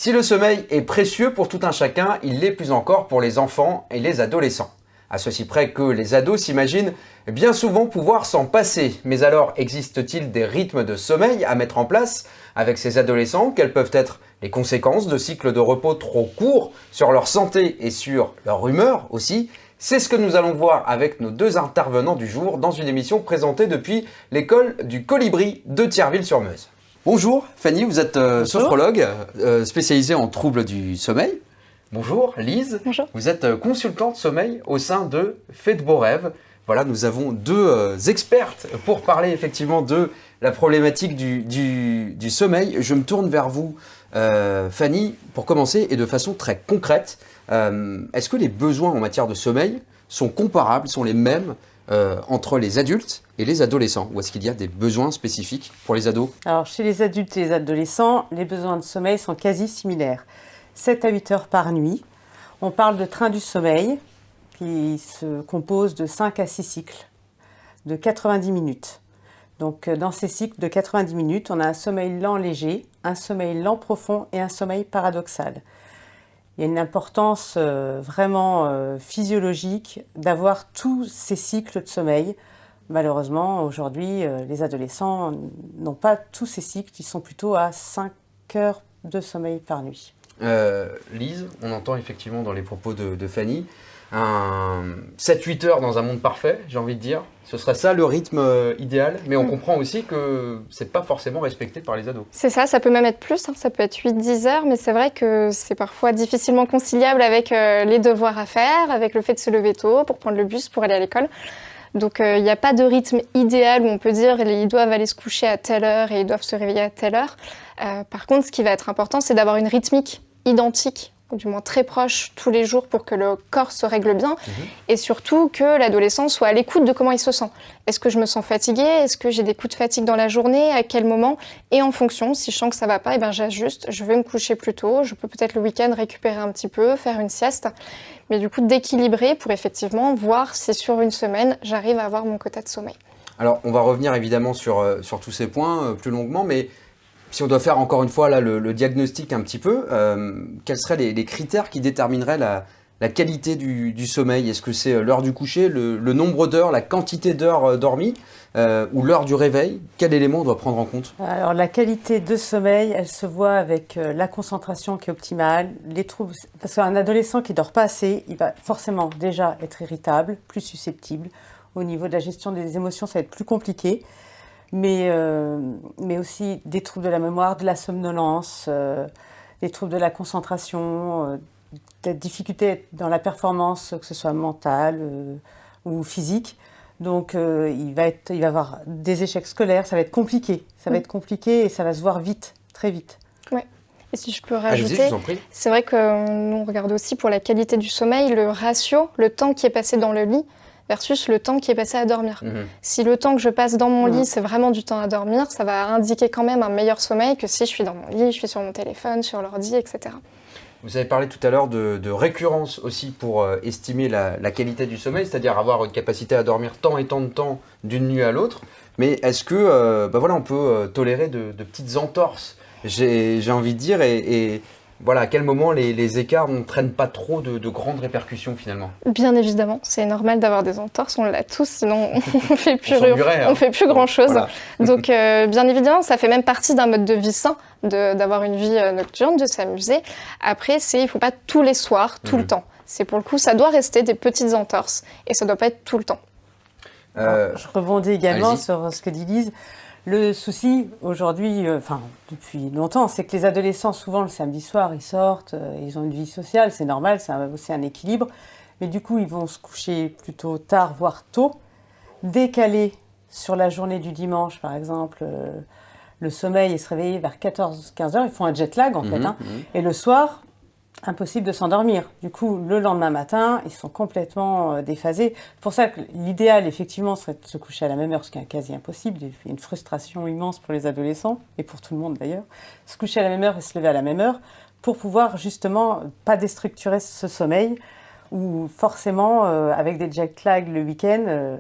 Si le sommeil est précieux pour tout un chacun, il l'est plus encore pour les enfants et les adolescents. À ceci près que les ados s'imaginent bien souvent pouvoir s'en passer. Mais alors, existe-t-il des rythmes de sommeil à mettre en place avec ces adolescents? Quelles peuvent être les conséquences de cycles de repos trop courts sur leur santé et sur leur humeur aussi? C'est ce que nous allons voir avec nos deux intervenants du jour dans une émission présentée depuis l'école du Colibri de Thierville-sur-Meuse. Bonjour Fanny, vous êtes sophrologue spécialisée en troubles du sommeil. Bonjour Lise, Bonjour. Vous êtes consultante sommeil au sein de Fait de beaux rêves. Voilà, nous avons deux expertes pour parler effectivement de la problématique du sommeil. Je me tourne vers vous Fanny pour commencer et de façon très concrète. Est-ce que les besoins en matière de sommeil sont comparables, sont les mêmes entre les adultes et les adolescents? Ou est-ce qu'il y a des besoins spécifiques pour les ados? Alors, chez les adultes et les adolescents, les besoins de sommeil sont quasi similaires. 7 à 8 heures par nuit. On parle de train du sommeil qui se compose de 5 à 6 cycles de 90 minutes. Donc, dans ces cycles de 90 minutes, on a un sommeil lent léger, un sommeil lent profond et un sommeil paradoxal. Il y a une importance vraiment physiologique d'avoir tous ces cycles de sommeil. Malheureusement, aujourd'hui, les adolescents n'ont pas tous ces cycles, ils sont plutôt à 5 heures de sommeil par nuit. Lise, on entend effectivement dans les propos de Fanny, 7-8 heures dans un monde parfait, j'ai envie de dire. Ce serait ça le rythme idéal, mais on comprend aussi que c'est pas forcément respecté par les ados. C'est ça peut même être plus, ça peut être 8-10 heures, mais c'est vrai que c'est parfois difficilement conciliable avec les devoirs à faire, avec le fait de se lever tôt pour prendre le bus pour aller à l'école. Donc il n'y a pas de rythme idéal où on peut dire ils doivent aller se coucher à telle heure et ils doivent se réveiller à telle heure. Par contre, ce qui va être important, c'est d'avoir une rythmique identique, ou du moins très proche tous les jours pour que le corps se règle bien et surtout que l'adolescent soit à l'écoute de comment il se sent. Est-ce que je me sens fatiguée? Est-ce que j'ai des coups de fatigue dans la journée? À quel moment? Et en fonction, si je sens que ça va pas, j'ajuste, je vais me coucher plus tôt, je peux peut-être le week-end récupérer un petit peu, faire une sieste, mais du coup d'équilibrer pour effectivement voir si sur une semaine, j'arrive à avoir mon quota de sommeil. Alors, on va revenir évidemment sur tous ces points plus longuement, mais si on doit faire encore une fois là, le diagnostic un petit peu, quels seraient les critères qui détermineraient la qualité du sommeil? Est-ce que c'est l'heure du coucher, le nombre d'heures, la quantité d'heures dormies ou l'heure du réveil? Quel élément on doit prendre en compte? Alors, la qualité de sommeil, elle se voit avec la concentration qui est optimale, les troubles, parce qu'un adolescent qui ne dort pas assez, il va forcément déjà être irritable, plus susceptible. Au niveau de la gestion des émotions, ça va être plus compliqué. Mais aussi des troubles de la mémoire, de la somnolence, des troubles de la concentration, des difficultés dans la performance, que ce soit mentale ou physique. Donc il va avoir des échecs scolaires, ça va être compliqué. Ça va être compliqué et ça va se voir vite, très vite. Ouais. Et si je peux rajouter, je vous en prie. C'est vrai qu'on regarde aussi pour la qualité du sommeil, le ratio, le temps qui est passé dans le lit, versus le temps qui est passé à dormir. Si le temps que je passe dans mon lit, c'est vraiment du temps à dormir, ça va indiquer quand même un meilleur sommeil que si je suis dans mon lit, je suis sur mon téléphone, sur l'ordi, etc. Vous avez parlé tout à l'heure de récurrence aussi pour estimer la qualité du sommeil, c'est-à-dire avoir une capacité à dormir tant et tant de temps d'une nuit à l'autre. Mais est-ce que on peut tolérer de petites entorses, j'ai envie de dire, et voilà, à quel moment les écarts n'entraînent pas trop de grandes répercussions finalement? Bien évidemment, c'est normal d'avoir des entorses, on l'a tous, sinon on fait plus, on fait plus grand-chose. Voilà. Donc bien évidemment, ça fait même partie d'un mode de vie sain, d'avoir une vie nocturne, de s'amuser. Après, il ne faut pas tous les soirs, tout le temps. C'est pour le coup, ça doit rester des petites entorses et ça ne doit pas être tout le temps. Je rebondis également allez-y. sur ce que dit Lise. Le souci aujourd'hui, depuis longtemps, c'est que les adolescents, souvent le samedi soir, ils sortent, ils ont une vie sociale, c'est normal, c'est aussi un équilibre. Mais du coup, ils vont se coucher plutôt tard, voire tôt, décaler sur la journée du dimanche, par exemple, le sommeil et se réveiller vers 14-15 heures. Ils font un jet lag, en fait. Et le soir, impossible de s'endormir. Du coup, le lendemain matin, ils sont complètement déphasés. C'est pour ça que l'idéal, effectivement, serait de se coucher à la même heure, ce qui est quasi impossible. Il y a une frustration immense pour les adolescents, et pour tout le monde d'ailleurs. Se coucher à la même heure et se lever à la même heure, pour pouvoir justement pas déstructurer ce sommeil, ou forcément, avec des jet lag le week-end,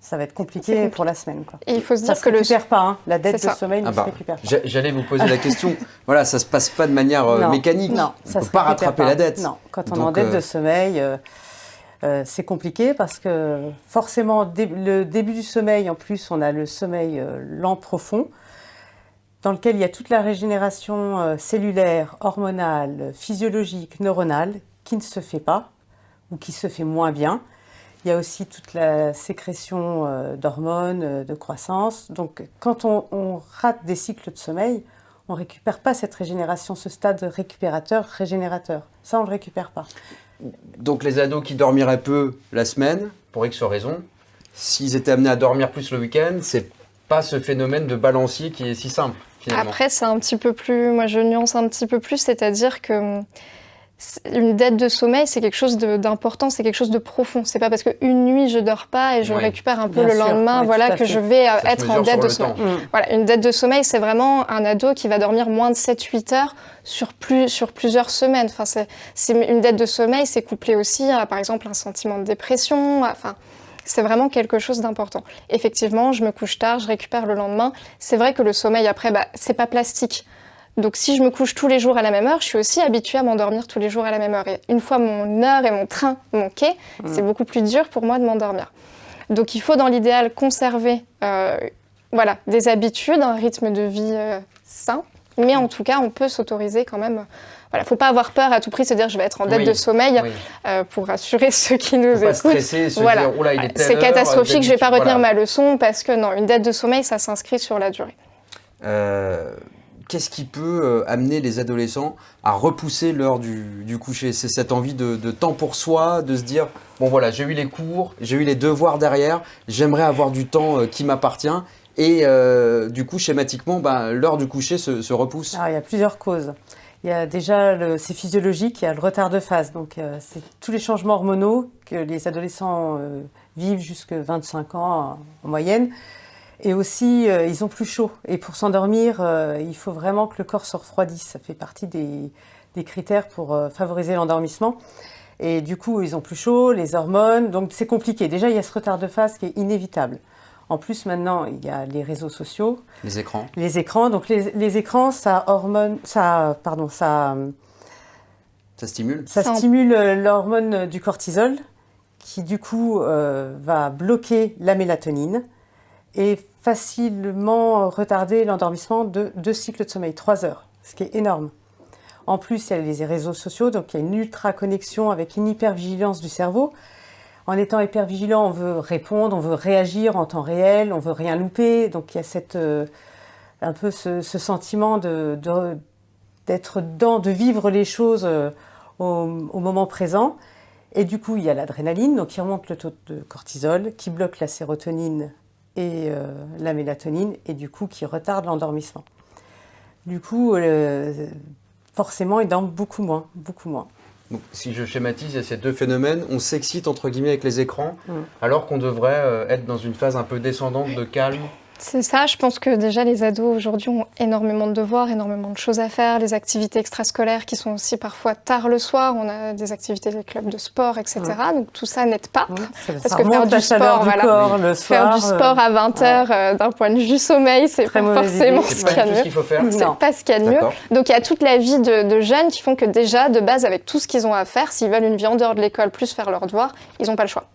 ça va être compliqué pour la semaine, quoi. Et il faut se Ça dire se que récupère pas, hein. La dette C'est de ça. sommeil ne se récupère pas. J'allais vous poser la question. Voilà, ça se passe pas de manière mécanique. Non, on ça peut se pas récupère rattraper la dette. Non, quand on est Donc, en dette de sommeil, c'est compliqué parce que forcément, le début du sommeil, en plus, on a le sommeil lent profond, dans lequel il y a toute la régénération cellulaire, hormonale, physiologique, neuronale, qui ne se fait pas ou qui se fait moins bien. Il y a aussi toute la sécrétion d'hormones, de croissance. Donc, quand on rate des cycles de sommeil, on ne récupère pas cette régénération, ce stade récupérateur-régénérateur. Ça, on ne le récupère pas. Donc les ados qui dormiraient peu la semaine, pour X raisons, s'ils étaient amenés à dormir plus le week-end, c'est pas ce phénomène de balancier qui est si simple, finalement. Après, c'est un petit peu plus... Moi, je nuance un petit peu plus, c'est-à-dire que une dette de sommeil, c'est quelque chose d'important, c'est quelque chose de profond. C'est pas parce qu'une nuit, je dors pas et je récupère un peu le lendemain, voilà, que je vais être en dette de sommeil. Voilà, une dette de sommeil, c'est vraiment un ado qui va dormir moins de 7-8 heures sur plusieurs semaines. Enfin, c'est une dette de sommeil, c'est couplé aussi à, par exemple, un sentiment de dépression. Enfin, c'est vraiment quelque chose d'important. Effectivement, je me couche tard, je récupère le lendemain. C'est vrai que le sommeil, après, c'est pas plastique. Donc si je me couche tous les jours à la même heure, je suis aussi habituée à m'endormir tous les jours à la même heure. Et une fois mon heure et mon train manqués, c'est beaucoup plus dur pour moi de m'endormir. Donc il faut dans l'idéal conserver des habitudes, un rythme de vie sain. Mais en tout cas, on peut s'autoriser quand même. Voilà, faut pas avoir peur à tout prix de se dire je vais être en dette de sommeil pour rassurer ceux qui nous écoutent. Pas stresser, se dire oh là, il est telle c'est heure, catastrophique, je vais pas retenir ma leçon parce que non, une dette de sommeil, ça s'inscrit sur la durée. Qu'est-ce qui peut amener les adolescents à repousser l'heure du coucher? C'est cette envie de temps pour soi, de se dire bon voilà, j'ai eu les cours, j'ai eu les devoirs derrière, j'aimerais avoir du temps qui m'appartient. Et du coup, schématiquement, l'heure du coucher se repousse. Alors, il y a plusieurs causes. Il y a déjà, c'est physiologique, il y a le retard de phase. Donc, c'est tous les changements hormonaux que les adolescents vivent jusqu'à 25 ans en moyenne. Et aussi, ils ont plus chaud. Et pour s'endormir, il faut vraiment que le corps se refroidisse. Ça fait partie des critères pour favoriser l'endormissement. Et du coup, ils ont plus chaud, les hormones. Donc, c'est compliqué. Déjà, il y a ce retard de phase qui est inévitable. En plus, maintenant, il y a les réseaux sociaux. Les écrans. Les écrans. Donc, les écrans, ça stimule. Ça stimule l'hormone du cortisol, qui du coup va bloquer la mélatonine et facilement retarder l'endormissement de 2 cycles de sommeil, 3 heures, ce qui est énorme. En plus, il y a les réseaux sociaux, donc il y a une ultra-connexion avec une hypervigilance du cerveau. En étant hypervigilant, on veut répondre, on veut réagir en temps réel, on veut rien louper. Donc il y a un peu ce sentiment d'être dedans, de vivre les choses au moment présent. Et du coup, il y a l'adrénaline, donc qui remonte le taux de cortisol, qui bloque la sérotonine et la mélatonine, et du coup qui retarde l'endormissement. Du coup, forcément, ils dorment beaucoup moins. Donc, si je schématise, il y a ces deux phénomènes. On s'excite entre guillemets avec les écrans, alors qu'on devrait être dans une phase un peu descendante de calme. C'est ça, je pense que déjà les ados aujourd'hui ont énormément de devoirs, énormément de choses à faire, les activités extrascolaires qui sont aussi parfois tard le soir, on a des activités, des clubs de sport, etc. Donc tout ça n'aide pas, parce que faire du sport, faire du sport à 20h d'un point de vue sommeil, c'est pas forcément ce qu'il y a de mieux. Qu'il faut faire. C'est pas ce qu'il y a de mieux. Donc il y a toute la vie de jeunes qui font que déjà, de base, avec tout ce qu'ils ont à faire, s'ils veulent une vie en dehors de l'école plus faire leurs devoirs, ils n'ont pas le choix.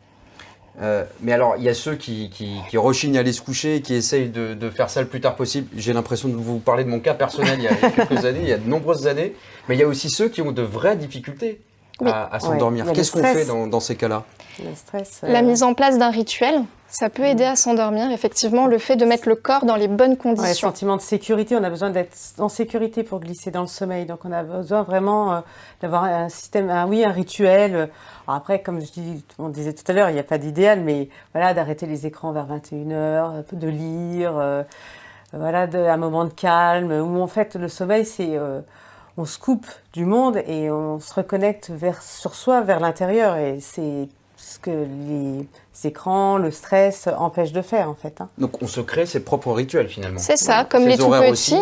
Mais alors, il y a ceux qui rechignent à aller se coucher, qui essayent de faire ça le plus tard possible. J'ai l'impression de vous parler de mon cas personnel il y a quelques années, il y a de nombreuses années. Mais il y a aussi ceux qui ont de vraies difficultés à s'endormir. Qu'est-ce qu'on fait dans ces cas-là ? Le stress, La mise en place d'un rituel, ça peut aider à s'endormir. Effectivement, le fait de mettre le corps dans les bonnes conditions. Le sentiment de sécurité, on a besoin d'être en sécurité pour glisser dans le sommeil. Donc on a besoin vraiment d'avoir un système, un rituel. Alors après, comme on disait tout à l'heure, il n'y a pas d'idéal, mais voilà, d'arrêter les écrans vers 21h, de lire, un moment de calme, où en fait le sommeil, c'est on se coupe du monde et on se reconnecte sur soi, vers l'intérieur. Et c'est ce que les écrans, le stress empêchent de faire en fait. Donc on se crée ses propres rituels finalement. C'est ça, comme les tout petits.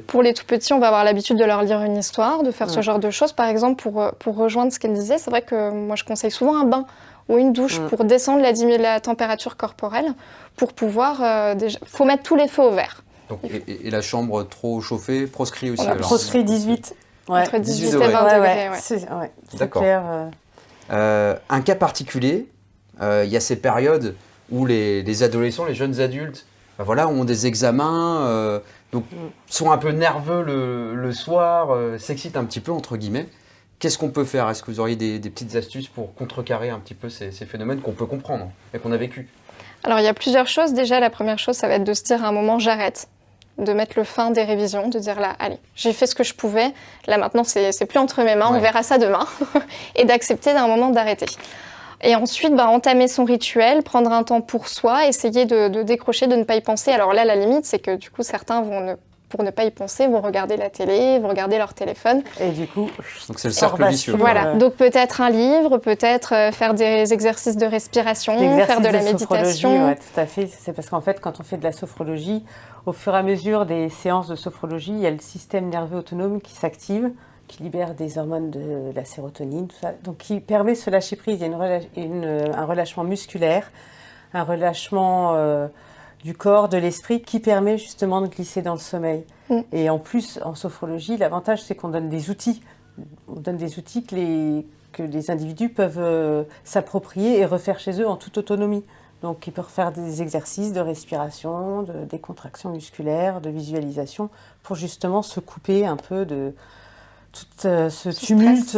Pour les tout petits, on va avoir l'habitude de leur lire une histoire, de faire ce genre de choses. Par exemple, pour rejoindre ce qu'elle disait, c'est vrai que moi je conseille souvent un bain ou une douche pour descendre la température corporelle, pour pouvoir faut mettre tous les feux au vert. Donc, et la chambre trop chauffée proscrit aussi. On a proscrit 18. Ouais. Entre 18 18 et 20 degrés. Ouais. C'est D'accord. clair. Un cas particulier, il y a ces périodes où les adolescents, les jeunes adultes, ont des examens, donc sont un peu nerveux le soir, s'excitent un petit peu, entre guillemets. Qu'est-ce qu'on peut faire? Est-ce que vous auriez des petites astuces pour contrecarrer un petit peu ces phénomènes qu'on peut comprendre et qu'on a vécu? Alors, il y a plusieurs choses. Déjà, la première chose, ça va être de se dire à un moment, j'arrête. De mettre le fin des révisions, de dire là, allez, j'ai fait ce que je pouvais. Là, maintenant, c'est plus entre mes mains, on verra ça demain. Et d'accepter d'un moment d'arrêter. Et ensuite, entamer son rituel, prendre un temps pour soi, essayer de décrocher, de ne pas y penser. Alors là, la limite, c'est que du coup, certains pour ne pas y penser, vont regarder la télé, vont regarder leur téléphone. Et du coup, donc c'est le cercle vicieux. Voilà, donc peut-être un livre, peut-être faire des exercices de respiration, faire de la méditation. Ouais, tout à fait. C'est parce qu'en fait, quand on fait de la sophrologie, au fur et à mesure des séances de sophrologie, il y a le système nerveux autonome qui s'active, qui libère des hormones de la sérotonine, tout ça, donc qui permet ce lâcher prise. Il y a un relâchement musculaire, un relâchement du corps, de l'esprit, qui permet justement de glisser dans le sommeil. Et en plus, en sophrologie, l'avantage, c'est qu'on donne des outils. On donne des outils que les individus peuvent s'approprier et refaire chez eux en toute autonomie. Donc, ils peuvent faire des exercices de respiration, de décontraction musculaire, de visualisation, pour justement se couper un peu de tout ce tumulte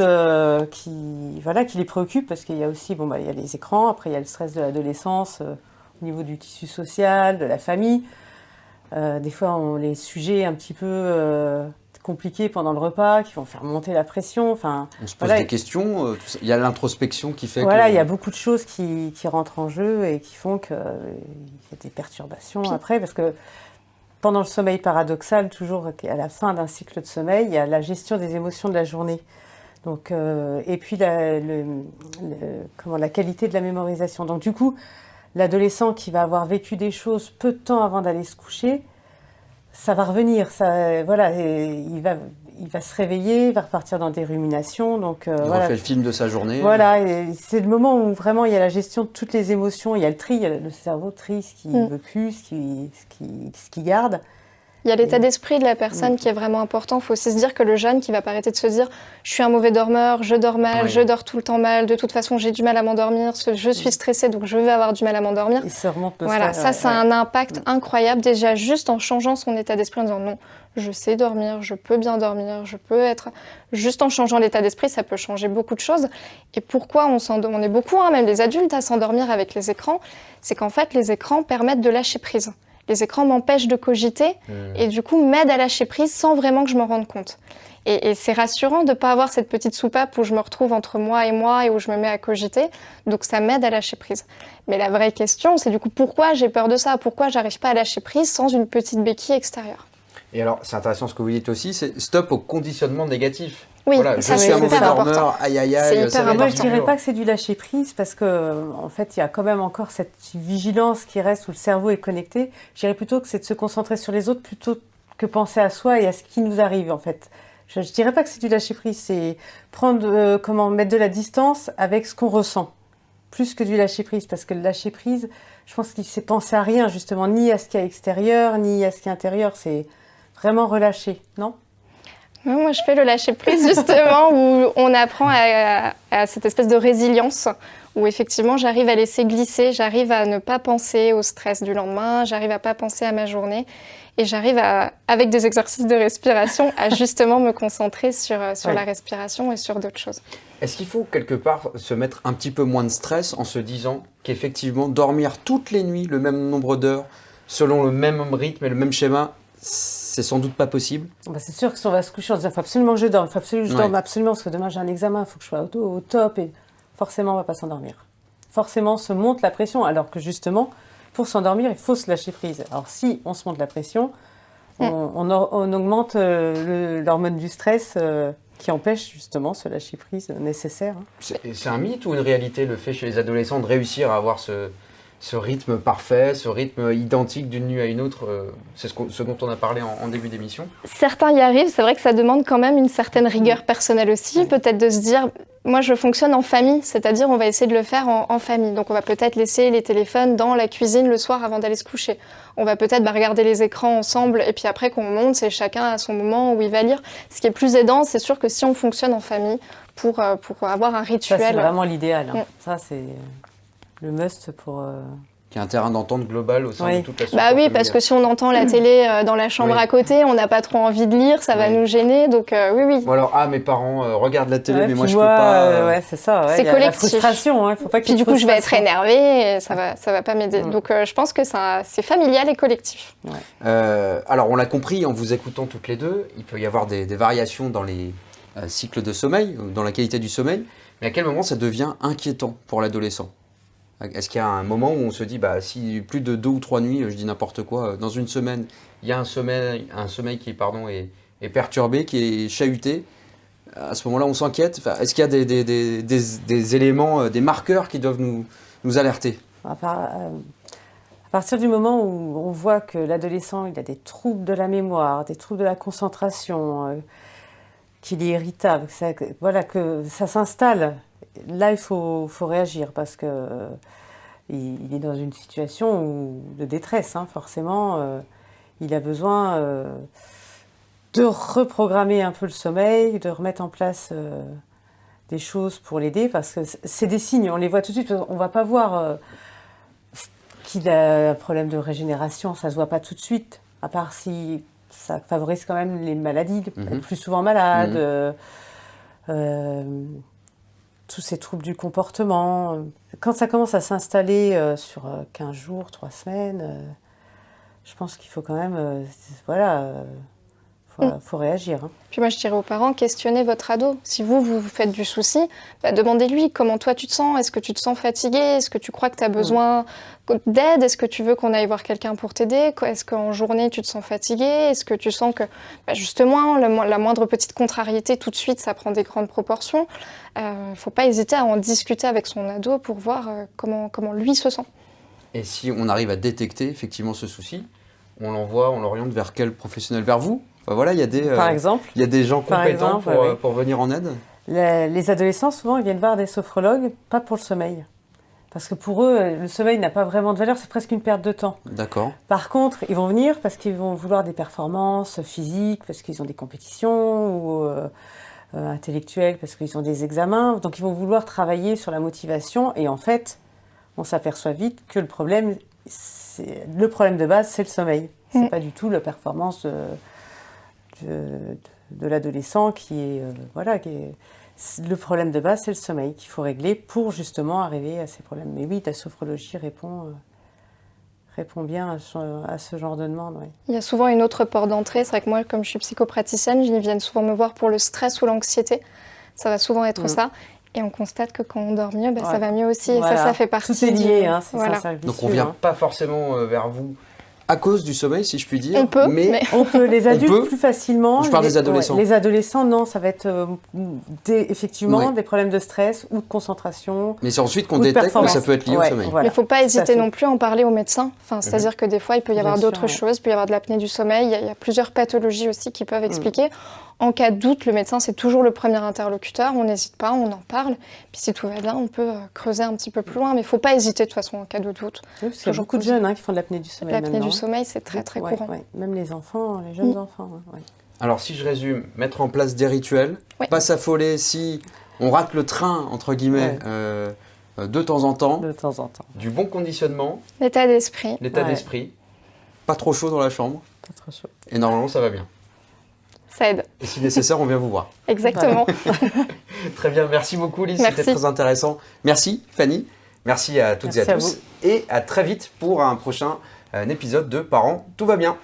qui les préoccupe, parce qu'il y a aussi il y a les écrans, après il y a le stress de l'adolescence, au niveau du tissu social, de la famille. Des fois, on les sujets un petit peu compliqués pendant le repas, qui vont faire monter la pression. Enfin, on se pose des questions, il y a l'introspection qui fait il y a beaucoup de choses qui rentrent en jeu et qui font qu'il y a des perturbations après, parce que pendant le sommeil paradoxal, toujours à la fin d'un cycle de sommeil, il y a la gestion des émotions de la journée. Donc, et puis la qualité de la mémorisation. Donc du coup, l'adolescent qui va avoir vécu des choses peu de temps avant d'aller se coucher, ça va revenir. Il va se réveiller, il va repartir dans des ruminations. Donc, il refait le film de sa journée. Voilà, et c'est le moment où vraiment il y a la gestion de toutes les émotions, il y a le tri, le cerveau trie ce qu'il ne veut plus, ce qu'il garde. Il y a l'état d'esprit de la personne qui est vraiment important. Il faut aussi se dire que le jeune qui va pas arrêter de se dire « je suis un mauvais dormeur, je dors mal, je dors tout le temps mal, de toute façon j'ai du mal à m'endormir, je suis stressée donc je vais avoir du mal à m'endormir ». Il se remonte le Voilà, stress, ça a un impact incroyable déjà juste en changeant son état d'esprit, en disant « non, je sais dormir, je peux bien dormir, je peux être… » Juste en changeant l'état d'esprit, ça peut changer beaucoup de choses. Et pourquoi on est beaucoup, même les adultes, à s'endormir avec les écrans, c'est qu'en fait les écrans permettent de lâcher prise. Les écrans m'empêchent de cogiter et du coup m'aident à lâcher prise sans vraiment que je m'en rende compte. Et c'est rassurant de ne pas avoir cette petite soupape où je me retrouve entre moi et où je me mets à cogiter. Donc ça m'aide à lâcher prise. Mais la vraie question, c'est du coup pourquoi j'ai peur de ça? Pourquoi j'arrive pas à lâcher prise sans une petite béquille extérieure? Et alors, c'est intéressant ce que vous dites aussi, c'est stop au conditionnement négatif. Oui, voilà, je suis un mauvais dormeur, aïe aïe aïe. Moi, je dirais pas que c'est du lâcher prise parce que, en fait, il y a quand même encore cette vigilance qui reste où le cerveau est connecté. Je dirais plutôt que c'est de se concentrer sur les autres plutôt que penser à soi et à ce qui nous arrive, en fait. Je dirais pas que c'est du lâcher prise, c'est mettre de la distance avec ce qu'on ressent, plus que du lâcher prise, parce que le lâcher prise, je pense qu'il c'est penser à rien, justement, ni à ce qu'il y a extérieur, ni à ce qui est intérieur, c'est vraiment relâcher, non? Moi, je fais le lâcher-prise, justement, où on apprend à cette espèce de résilience, où effectivement, j'arrive à laisser glisser, j'arrive à ne pas penser au stress du lendemain, j'arrive à pas penser à ma journée, et j'arrive avec des exercices de respiration, à justement me concentrer sur la respiration et sur d'autres choses. Est-ce qu'il faut quelque part se mettre un petit peu moins de stress en se disant qu'effectivement, dormir toutes les nuits le même nombre d'heures, selon le même rythme et le même schéma, c'est sans doute pas possible? C'est sûr que si on va se coucher en disant « il faut absolument que je dorme, il faut absolument que je dorme absolument parce que demain j'ai un examen, il faut que je sois au top » et forcément on va pas s'endormir. Forcément on se monte la pression alors que justement pour s'endormir il faut se lâcher prise. Alors si on se monte la pression, on augmente l'hormone du stress qui empêche justement ce lâcher prise nécessaire. C'est un mythe ou une réalité le fait chez les adolescents de réussir à avoir ce rythme parfait, ce rythme identique d'une nuit à une autre, c'est ce dont on a parlé en début d'émission? Certains y arrivent, c'est vrai que ça demande quand même une certaine rigueur personnelle aussi, peut-être de se dire Moi, je fonctionne en famille, c'est-à-dire on va essayer de le faire en famille. Donc, on va peut-être laisser les téléphones dans la cuisine le soir avant d'aller se coucher. On va peut-être regarder les écrans ensemble et puis après qu'on monte, c'est chacun à son moment où il va lire. Ce qui est plus aidant, c'est sûr que si on fonctionne en famille pour avoir un rituel. Ça, c'est vraiment l'idéal. Hein. Ça, c'est le must pour... Qu'il y a un terrain d'entente global au sein de toute la structure Bah oui, familiale. parce que si on entend la télé dans la chambre à côté, on n'a pas trop envie de lire, ça va nous gêner, donc oui. Ou alors, mes parents regardent la télé, mais moi je peux vois, pas... ouais, c'est ça. Ouais, c'est collectif. La frustration, hein, faut pas qu'il y ait Puis du coup, je vais être frustration. énervée, et ça va pas m'aider. Donc je pense que c'est familial et collectif. Alors, on l'a compris en vous écoutant toutes les deux, il peut y avoir des variations dans les cycles de sommeil, dans la qualité du sommeil, mais à quel moment ça devient inquiétant pour l'adolescent ? Est-ce qu'il y a un moment où on se dit, si plus de 2 ou 3 nuits, je dis n'importe quoi, dans une semaine, il y a un sommeil qui est perturbé, qui est chahuté, à ce moment-là, on s'inquiète. Enfin, est-ce qu'il y a des éléments, des marqueurs qui doivent nous alerter ? À partir du moment où on voit que l'adolescent il a des troubles de la mémoire, des troubles de la concentration, qu'il est irritable, que ça s'installe, là il faut réagir parce que il est dans une situation de détresse, hein, forcément. Il a besoin de reprogrammer un peu le sommeil, de remettre en place des choses pour l'aider parce que c'est des signes, on les voit tout de suite. On ne va pas voir qu'il a un problème de régénération, ça ne se voit pas tout de suite, à part si ça favorise quand même les maladies, plus souvent malade, tous ces troubles du comportement. Quand ça commence à s'installer sur 15 jours, 3 semaines, je pense qu'il faut quand même, faut réagir. Hein. Puis moi, je dirais aux parents, questionnez votre ado. Si vous faites du souci, demandez-lui comment toi tu te sens. Est-ce que tu te sens fatigué ? Est-ce que tu crois que tu as besoin d'aide ? Est-ce que tu veux qu'on aille voir quelqu'un pour t'aider ? Est-ce qu'en journée, tu te sens fatigué ? Est-ce que tu sens que, justement, la moindre petite contrariété, tout de suite, ça prend des grandes proportions ? Il ne faut pas hésiter à en discuter avec son ado pour voir comment lui se sent. Et si on arrive à détecter effectivement ce souci, on l'oriente vers quel professionnel ? Vers vous ? Enfin, voilà, il y a des gens compétents pour venir en aide. Les adolescents, souvent, ils viennent voir des sophrologues, pas pour le sommeil. Parce que pour eux, le sommeil n'a pas vraiment de valeur, c'est presque une perte de temps. D'accord. Par contre, ils vont venir parce qu'ils vont vouloir des performances physiques, parce qu'ils ont des compétitions, ou intellectuelles, parce qu'ils ont des examens. Donc, ils vont vouloir travailler sur la motivation. Et en fait, on s'aperçoit vite que le problème de base, c'est le sommeil. C'est pas du tout la performance de l'adolescent qui est le problème de base, c'est le sommeil qu'il faut régler pour justement arriver à ces problèmes. Mais oui, la sophrologie répond bien à ce genre de demande. Oui. Il y a souvent une autre porte d'entrée. C'est vrai que moi, comme je suis psychopraticienne, ils viennent souvent me voir pour le stress ou l'anxiété. Ça va souvent être ça. Et on constate que quand on dort mieux, ça va mieux aussi. Et ça fait partie. Tout est lié, c'est voilà. ça. Donc on ne vient pas forcément vers vous à cause du sommeil, si je puis dire. On peut, mais... On peut, les adultes plus facilement. Je parle des adolescents. Les adolescents, non, ça va être effectivement des problèmes de stress ou de concentration. Mais c'est ensuite qu'on détecte que ça peut être lié au sommeil. Voilà. Mais il ne faut pas hésiter non plus à en parler au médecin. C'est-à-dire que des fois, il peut y avoir d'autres choses. Il peut y avoir de l'apnée du sommeil. Il y a plusieurs pathologies aussi qui peuvent expliquer. En cas de doute, le médecin, c'est toujours le premier interlocuteur. On n'hésite pas, on en parle. Puis si tout va bien, on peut creuser un petit peu plus loin. Mais il ne faut pas hésiter de toute façon en cas de doute. Oui, parce qu'il y a beaucoup de jeunes qui font de l'apnée du sommeil. L'apnée du sommeil, c'est très très courant. Ouais. Même les enfants, les jeunes enfants. Ouais. Alors si je résume, mettre en place des rituels, pas s'affoler si on rate le train, entre guillemets, de temps en temps. De temps en temps. Du bon conditionnement. L'état d'esprit. Pas trop chaud dans la chambre. Pas trop chaud. Et normalement, ça va bien. Ça aide. Et si nécessaire, on vient vous voir. Exactement. Très bien, merci beaucoup Lise, c'était très intéressant. Merci Fanny, merci à toutes et à tous. Et à très vite pour un prochain épisode de Parents, tout va bien.